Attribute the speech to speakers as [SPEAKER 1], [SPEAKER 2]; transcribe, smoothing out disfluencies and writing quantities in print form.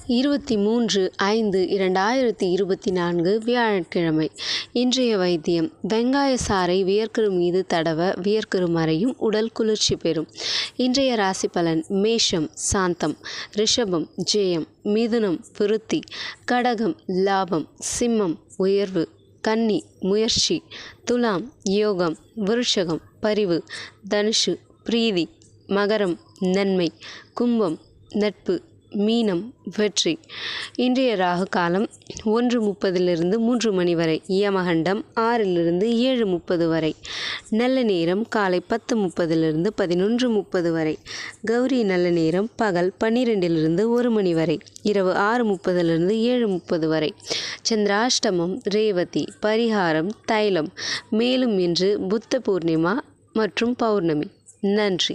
[SPEAKER 1] 23/5/2024 வியாழக்கிழமை. இன்றைய வைத்தியம்: வெங்காய சாறை வியர்க்குரு மீது தடவ வியர்க்குரு மறையும், உடல் குளிர்ச்சி பெறும். இன்றைய ராசி பலன்: மேஷம் சாந்தம், ரிஷபம் ஜெயம், மிதுனம் விருத்தி, கடகம் லாபம், சிம்மம் உயர்வு, கன்னி முயற்சி, துலாம் யோகம், விருஷகம் பரிவு, தனுஷு பிரீதி, மகரம் நன்மை, கும்பம் நட்பு, மீனம் வெற்றி. இன்றைய ராகு காலம் 1:30 3 மணி வரை, யமகண்டம் 6 7:30 வரை, நல்ல நேரம் காலை 10:30 11:30 வரை, கௌரி நல்ல நேரம் பகல் 12 1 மணி வரை, இரவு 6:30 7:30 வரை, சந்திராஷ்டமம் ரேவதி, பரிகாரம் தைலம். மேலும் இன்று புத்த பூர்ணிமா மற்றும் பௌர்ணமி. நன்றி.